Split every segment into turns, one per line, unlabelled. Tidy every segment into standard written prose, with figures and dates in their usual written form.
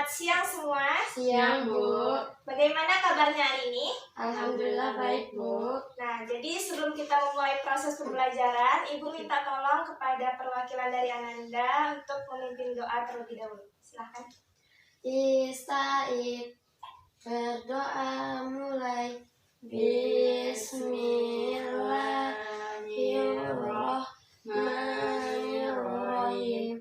siang semua.
Siang, Bu.
Bagaimana kabarnya hari ini?
Alhamdulillah baik, Bu.
Nah, jadi sebelum kita memulai proses pembelajaran, Ibu minta tolong kepada perwakilan dari Ananda untuk memimpin doa terlebih dahulu. Silakan.
Istaid, berdoa mulai. Bismillahirrahmanirrahim.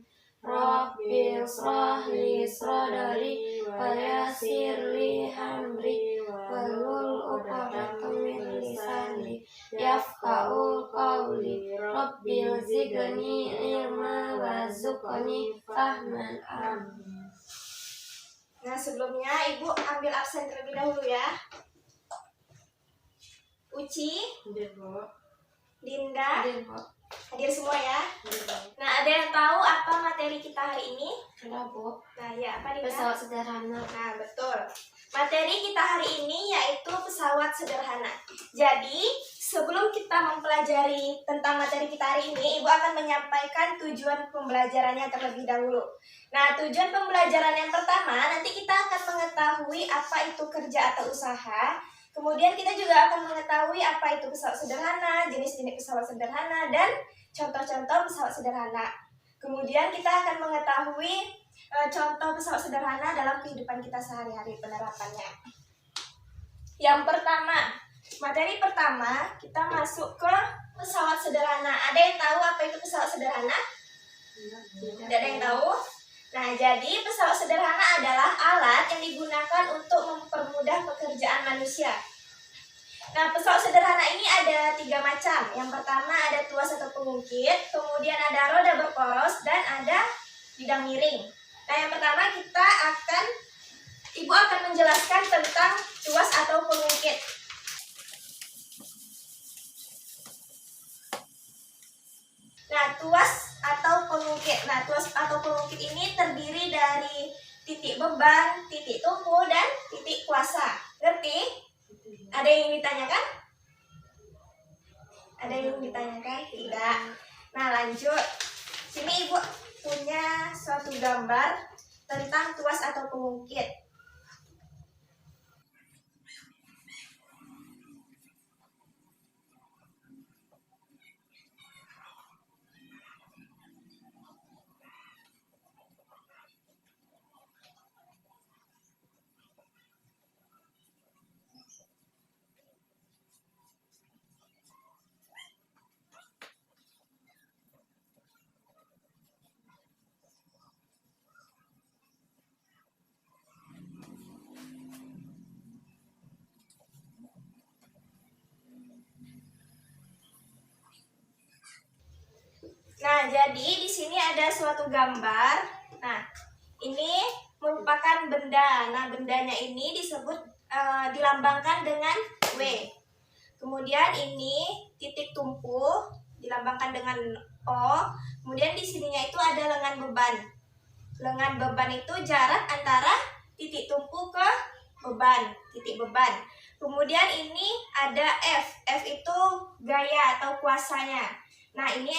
Rabbil shrah li sadri wa yassir li amri wahlul 'uqdatam min lisani yafqahu qawli. Rabbil zidni ilma warzuqni fahman. Amin.
Nah, sebelumnya Ibu ambil absen terlebih dahulu ya. Uci, Dinda, hadir semua ya. Nah, ada yang tahu apa materi kita hari ini?
Sudah, Bu.
Nah, ya apa Dinda?
Pesawat sederhana.
Nah, betul. Materi kita hari ini yaitu pesawat sederhana. Jadi, sebelum kita mempelajari tentang materi kita hari ini, Ibu akan menyampaikan tujuan pembelajarannya terlebih dahulu. Nah, tujuan pembelajaran yang pertama, nanti kita akan mengetahui apa itu kerja atau usaha. Kemudian kita juga akan mengetahui apa itu pesawat sederhana, jenis-jenis pesawat sederhana, dan contoh-contoh pesawat sederhana. Kemudian kita akan mengetahui contoh pesawat sederhana dalam kehidupan kita sehari-hari, penerapannya. Yang pertama, materi pertama, kita masuk ke pesawat sederhana. Ada yang tahu apa itu pesawat sederhana? Tidak ada yang tahu? Nah, jadi pesawat sederhana adalah alat yang digunakan untuk mempermudah pekerjaan manusia. Nah, pesawat sederhana ini ada 3 macam. Yang pertama ada tuas atau pengungkit, kemudian ada roda berporos, dan ada bidang miring. Nah, yang pertama Ibu akan menjelaskan tentang tuas atau pengungkit. Nah, tuas atau pengungkit ini terdiri dari titik beban, titik tumpu, dan titik kuasa. Ngerti? Ada yang ditanyakan? Ada yang ditanyakan? Tidak. Nah, lanjut. Sini Ibu punya suatu gambar tentang tuas atau pengungkit. Nah, jadi di sini ada suatu gambar. Nah, ini merupakan benda. Nah, bendanya ini dilambangkan dengan W. Kemudian ini titik tumpu dilambangkan dengan O. Kemudian di sininya itu ada lengan beban. Lengan beban itu jarak antara titik tumpu ke beban, titik beban. Kemudian ini ada F. F itu gaya atau kuasanya. Nah, ini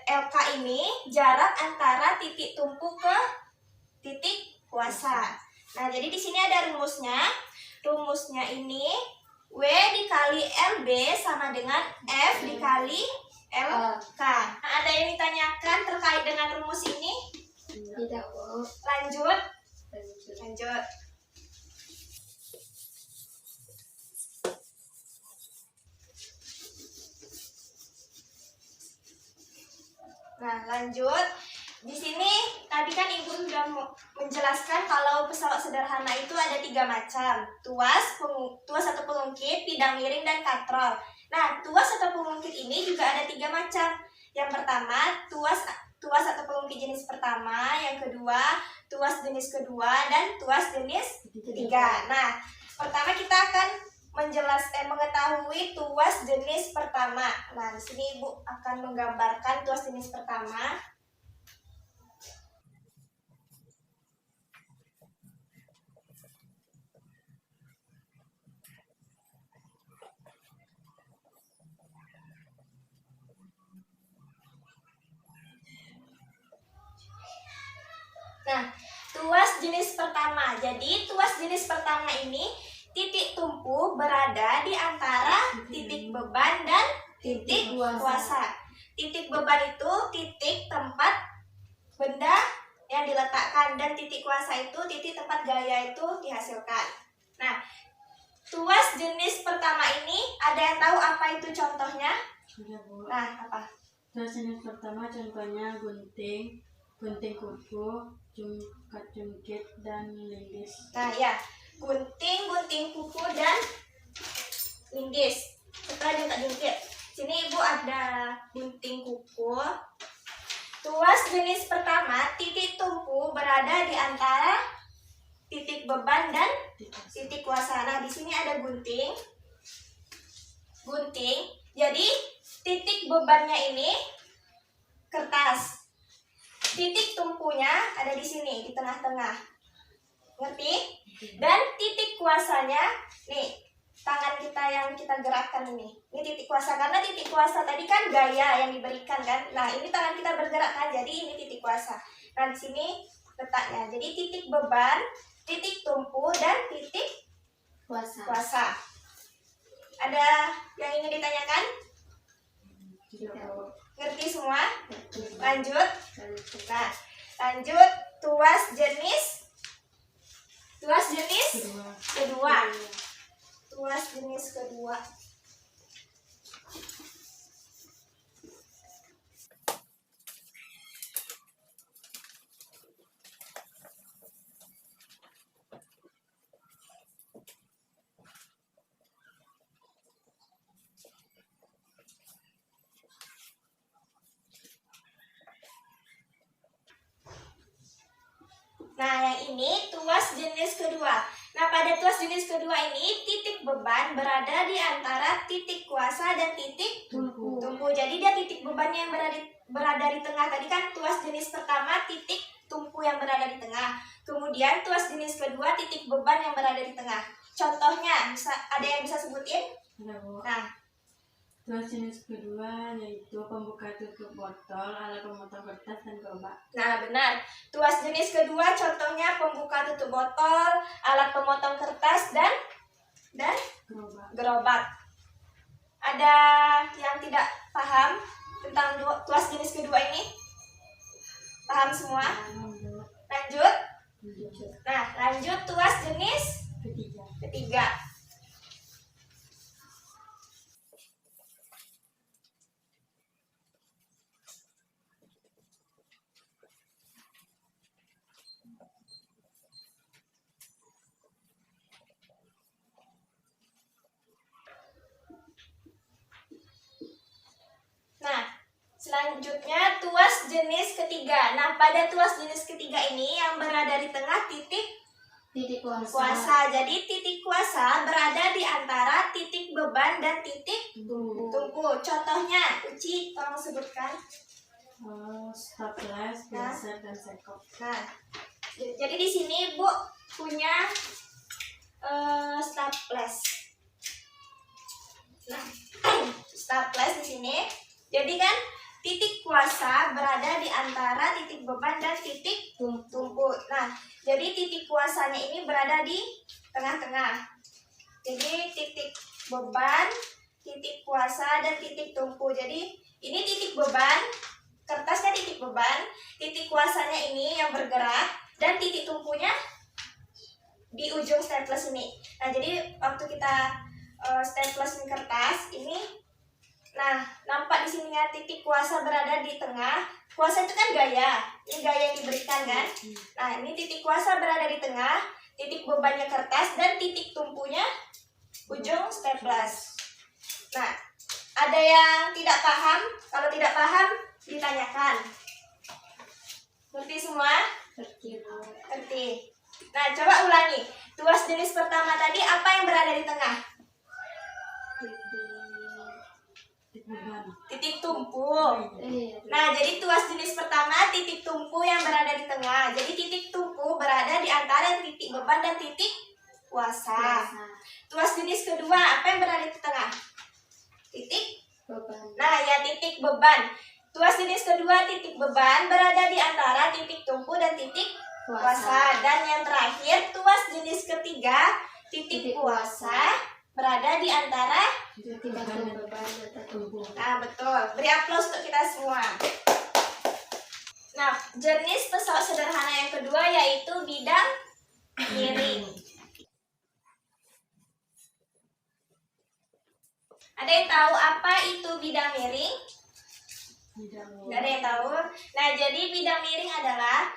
LK ini jarak antara titik tumpu ke titik kuasa. Nah, jadi di sini ada rumusnya. Rumusnya ini W dikali LB sama dengan F dikali LK. Nah, ada yang ditanyakan terkait dengan rumus ini?
Tidak, Bu.
Lanjut. Nah, lanjut. Di sini tadi kan Ibu sudah menjelaskan kalau pesawat sederhana itu ada 3 macam. Tuas atau pengungkit, bidang miring, dan katrol. Nah, tuas atau pengungkit ini juga ada 3 macam. Yang pertama, tuas atau pengungkit jenis pertama. Yang kedua, tuas jenis kedua, dan tuas jenis ketiga. Nah, pertama kita akan mengetahui tuas jenis pertama. Nah, di sini Ibu akan menggambarkan tuas jenis pertama. Nah, jenis pertama. Jadi tuas jenis pertama ini titik tumpu berada di antara titik beban dan titik kuasa. Titik beban itu titik tempat benda yang diletakkan, dan titik kuasa itu titik tempat gaya itu dihasilkan. Nah, tuas jenis pertama ini ada yang tahu apa itu contohnya?
Sudah, Bu.
Nah, apa?
Tuas jenis pertama contohnya gunting, gunting kuku, jungkit, dan linggis.
Nah, ya, gunting, gunting kuku, dan linggis. Setelah jungkit. Sini Ibu ada gunting kuku. Tuas jenis pertama, titik tumpu berada di antara titik beban dan titik kuasa. Nah, di sini ada gunting. Gunting. Jadi, titik bebannya ini kertas. Titik tumpunya ada di sini, di tengah-tengah. Ngerti? Dan titik kuasanya, nih, tangan kita yang kita gerakkan ini. Ini titik kuasa, karena titik kuasa tadi kan gaya yang diberikan kan. Nah, ini tangan kita bergerak kan, jadi ini titik kuasa. Nah, di sini letaknya. Jadi titik beban, titik tumpu, dan titik kuasa. Ada yang ingin ditanyakan?
Tidak, Bu.
Ngerti semua? Lanjut. Nah, lanjut tuas jenis kedua. Tuas jenis kedua. Nah, yang ini tuas jenis kedua. Nah, pada tuas jenis kedua ini titik beban berada di antara titik kuasa dan titik
Tumpu.
Jadi dia titik bebannya yang berada di tengah. Tadi kan tuas jenis pertama titik tumpu yang berada di tengah. Kemudian tuas jenis kedua titik beban yang berada di tengah. Contohnya, ada yang bisa sebutin?
Ada, Bu.
Nah,
Tuas jenis kedua yaitu pembuka tutup botol, alat pemotong kertas, dan gerobak.
Nah, benar. Tuas jenis kedua contohnya pembuka tutup botol, alat pemotong kertas, dan gerobak. Ada yang tidak paham tentang tuas jenis kedua ini? Paham semua? Lanjut. Nah, lanjut tuas jenis ketiga. Nah, selanjutnya tuas jenis ketiga. Nah, pada tuas jenis ketiga ini yang berada di tengah titik kuasa. Jadi titik kuasa berada di antara titik beban dan titik tumpu. Contohnya, Uci, tolong sebutkan.
Staples, pinset, dan sekop.
Nah, jadi di sini Bu punya staples. Nah, staples di sini. Jadi kan titik kuasa berada di antara titik beban dan titik tumpu. Nah, jadi titik kuasanya ini berada di tengah-tengah. Jadi titik beban, titik kuasa, dan titik tumpu. Jadi ini titik beban, kertasnya titik beban, titik kuasanya ini yang bergerak, dan titik tumpunya di ujung staples ini. Nah, jadi waktu kita staples kertas ini, nah, nampak di sini ya, titik kuasa berada di tengah. Kuasa itu kan gaya. Ini gaya yang diberikan kan. Nah, ini titik kuasa berada di tengah, titik bebannya kertas, dan titik tumpunya ujung staples. Nah, ada yang tidak paham? Kalau tidak paham, ditanyakan. Ngerti semua? Ngerti. Nah, coba ulangi. Tuas jenis pertama tadi apa yang berada di tengah? Titik tumpu. Nah, jadi tuas jenis pertama titik tumpu yang berada di tengah. Jadi titik tumpu berada di antara titik beban dan titik kuasa. Tuas jenis kedua apa yang berada di tengah? Titik
beban.
Nah, ya, titik beban. Tuas jenis kedua titik beban berada di antara titik tumpu dan titik kuasa. Dan yang terakhir, tuas jenis ketiga, titik kuasa, berada di antara.
Tidak beban atau tumbuh.
Nah, betul. Beri aplaus untuk kita semua. Nah, jenis pesawat sederhana yang kedua yaitu bidang miring. Ada yang tahu apa itu bidang miring? Nggak ada yang tahu. Nah, jadi bidang miring adalah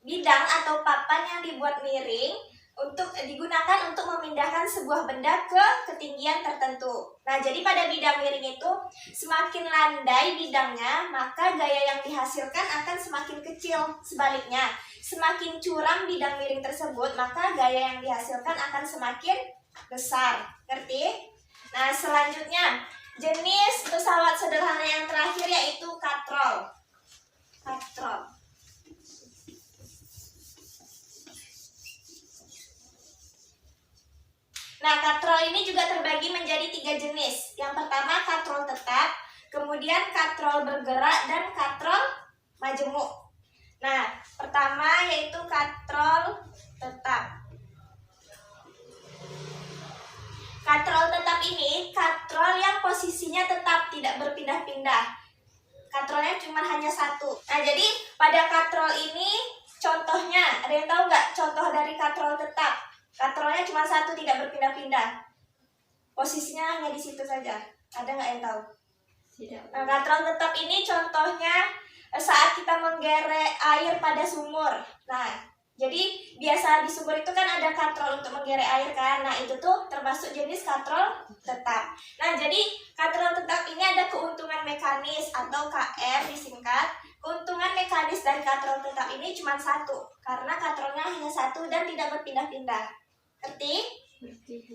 bidang atau papan yang dibuat miring untuk digunakan untuk memindahkan sebuah benda ke ketinggian tertentu. Nah, jadi pada bidang miring itu semakin landai bidangnya, maka gaya yang dihasilkan akan semakin kecil. Sebaliknya, semakin curam bidang miring tersebut, maka gaya yang dihasilkan akan semakin besar. Ngerti? Nah, selanjutnya jenis pesawat sederhana yang terakhir yaitu katrol. Katrol. Nah, katrol ini juga terbagi menjadi 3 jenis. Yang pertama katrol tetap, kemudian katrol bergerak, dan katrol majemuk. Nah, pertama yaitu katrol tetap. Katrol tetap ini katrol yang posisinya tetap, tidak berpindah-pindah. Katrolnya cuma hanya satu. Nah, jadi pada katrol ini contohnya, ada yang tahu nggak contoh dari katrol tetap? Katrolnya cuma satu, tidak berpindah-pindah. Posisinya hanya di situ saja. Ada nggak yang tahu?
Tidak.
Nah, katrol tetap ini contohnya saat kita menggerek air pada sumur. Nah, jadi biasa di sumur itu kan ada katrol untuk menggerek air kan. Nah, itu tuh termasuk jenis katrol tetap. Nah, jadi katrol tetap ini ada keuntungan mekanis atau KM disingkat. Keuntungan mekanis dari katrol tetap ini cuma satu, karena katrolnya hanya satu dan tidak berpindah-pindah. Ngerti?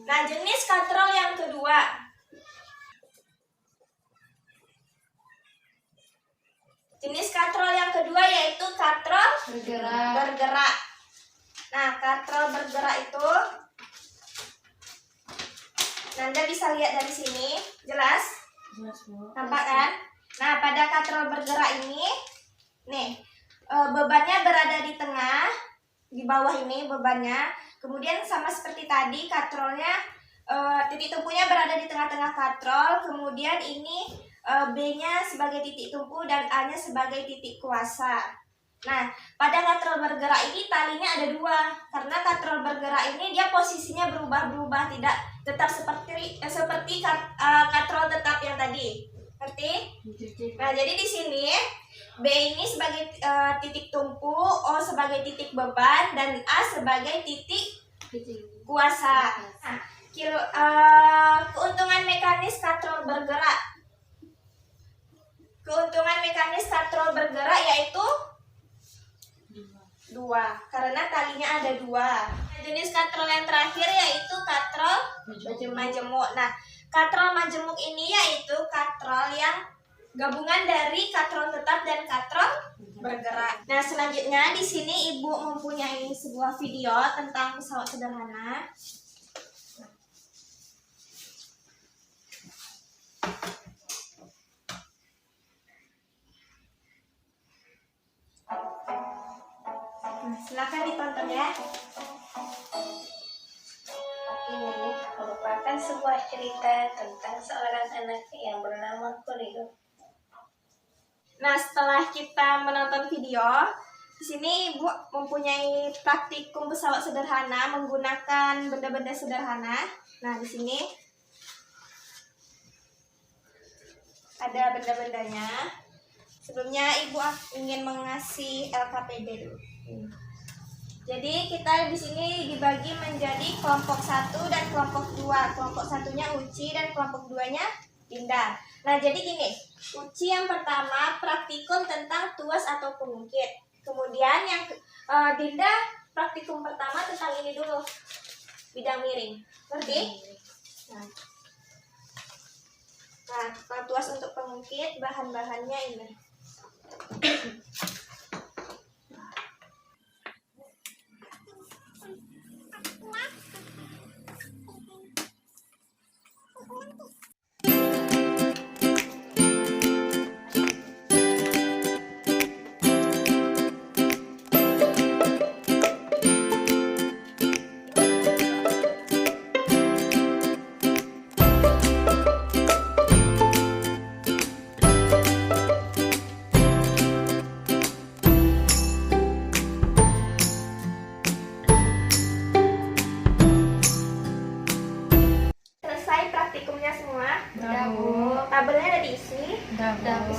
Nah, jenis katrol yang kedua. Jenis katrol yang kedua yaitu katrol bergerak. Nah, katrol bergerak itu Nanda bisa lihat dari sini, jelas? Nampak kan? Nah, pada katrol bergerak ini, nih, bebannya berada di tengah, di bawah ini bebannya. Kemudian sama seperti tadi, katrolnya, titik tumpunya berada di tengah-tengah katrol. Kemudian ini B-nya sebagai titik tumpu dan A-nya sebagai titik kuasa. Nah, pada katrol bergerak ini talinya ada 2. Karena katrol bergerak ini dia posisinya berubah-berubah, tidak tetap seperti katrol tetap yang tadi. Ngerti? Nah, jadi di sini B ini sebagai titik tumpu, O sebagai titik beban, dan A sebagai titik kuasa. Nah, keuntungan mekanis katrol bergerak. Keuntungan mekanis katrol bergerak yaitu 2, karena talinya ada 2. Jenis katrol yang terakhir yaitu katrol majemuk. Nah, katrol majemuk ini yaitu katrol yang gabungan dari katrol tetap dan katrol bergerak. Nah, selanjutnya di sini Ibu mempunyai sebuah video tentang pesawat sederhana. Silakan ditonton ya.
Ini merupakan sebuah cerita tentang seorang anak yang bernama Cleo.
Nah, setelah kita menonton video, di sini Ibu mempunyai praktikum pesawat sederhana menggunakan benda-benda sederhana. Nah, di sini ada benda-bendanya. Sebelumnya Ibu ingin mengasih LKPD dulu. Jadi kita di sini dibagi menjadi kelompok 1 dan kelompok 2. Kelompok 1-nya Uci dan kelompok 2-nya Dinda. Nah, jadi gini, Uci yang pertama praktikum tentang tuas atau pengungkit. Kemudian yang Dinda praktikum pertama tentang ini dulu, bidang miring. Ngerti? Nah, kalau tuas untuk pengungkit bahan-bahannya ini.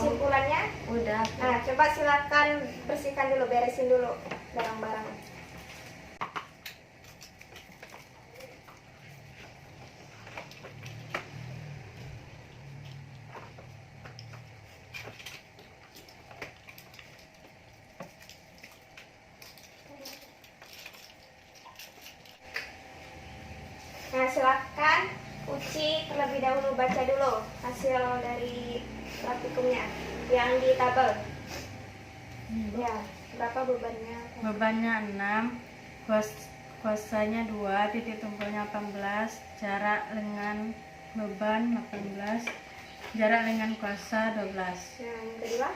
kesimpulannya?
Udah.
Nah, coba silakan bersihkan dulu, beresin dulu barang-barang. Nah, silakan Uci terlebih dahulu baca dulu hasil dari praktikumnya yang di tabel. Ya, berapa bebannya?
Bebannya 6, kuasanya 2, titik tumpulnya 18, jarak lengan beban 18, jarak lengan kuasa 12.
Yang kedua?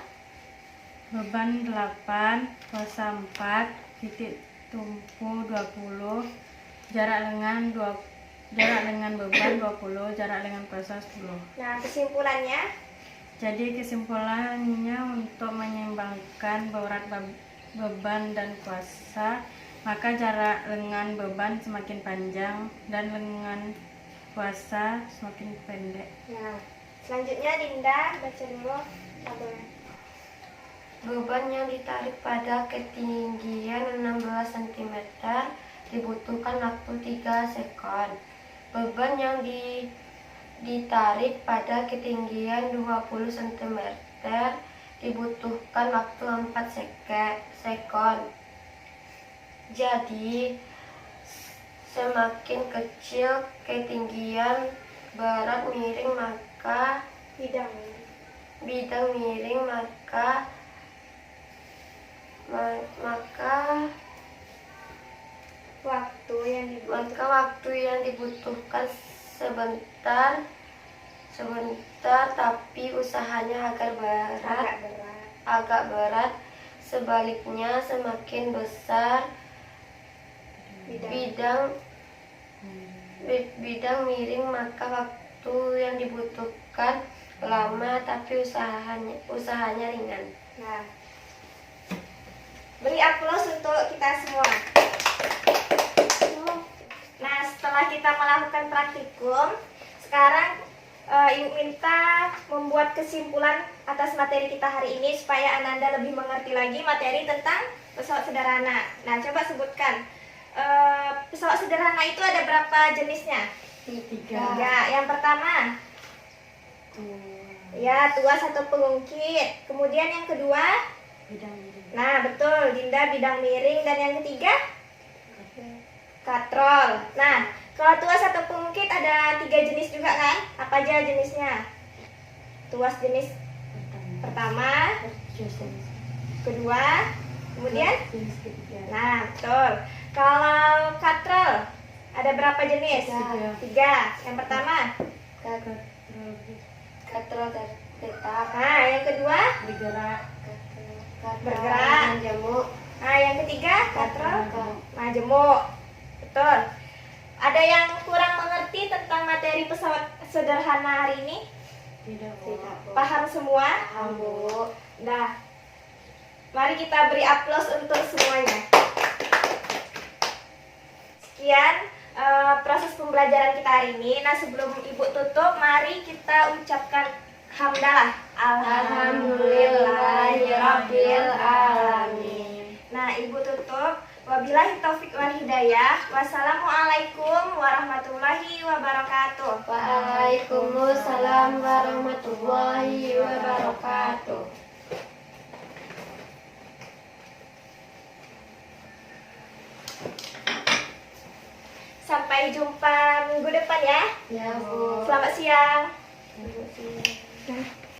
Beban 8, kuasa 4, titik tumpu 20, jarak lengan beban 20, jarak lengan kuasa 10.
Nah, kesimpulannya?
Jadi kesimpulannya, untuk menyeimbangkan berat beban dan kuasa, maka jarak lengan beban semakin panjang dan lengan kuasa semakin pendek.
Nah, selanjutnya Dinda baca dulu tabelnya.
Beban yang ditarik pada ketinggian 16 cm dibutuhkan waktu 3 sekon. Beban yang ditarik pada ketinggian 20 cm dibutuhkan waktu 4 sekon. Jadi, semakin kecil ketinggian berat miring maka bidang miring maka waktu yang dibutuhkan sebentar tapi usahanya agak berat. Sebaliknya, semakin besar bidang miring maka waktu yang dibutuhkan lama tapi usahanya ringan.
Nah, beri aplaus untuk kita semua. Nah, setelah kita melakukan praktikum, sekarang Ibu minta membuat kesimpulan atas materi kita hari ini supaya Ananda lebih mengerti lagi materi tentang pesawat sederhana. Nah, coba sebutkan. Pesawat sederhana itu ada berapa jenisnya? 3. Yang pertama? Ya, tuas atau pengungkit. Kemudian yang kedua?
Bidang miring.
Nah, betul. Dinda bidang miring. Dan yang ketiga? Katrol. Nah, kalau tuas atau pengungkit ada 3 jenis juga kan? Apa aja jenisnya? Tuas jenis pertama, kedua, kemudian? Nah, betul. Kalau katrol ada berapa jenis? 3. Yang pertama?
Katrol tetap.
Nah, yang kedua? Bergerak.
Jamuk.
Nah, yang ketiga? Katrol majemuk. Betul. Ada yang kurang mengerti tentang materi pesawat sederhana hari ini?
Tidak.
Paham semua?
Paham, Bu.
Nah, mari kita beri aplaus untuk semuanya. Sekian proses pembelajaran kita hari ini. Nah, sebelum Ibu tutup, mari kita ucapkan hamdalah. Alhamdulillahirabbil alamin. Nah, Ibu tutup. Wabillahi taufik wal hidayah. Wassalamualaikum warahmatullahi wabarakatuh.
Waalaikumsalam warahmatullahi wabarakatuh.
Sampai jumpa minggu depan ya.
Ya, Bu.
Selamat siang.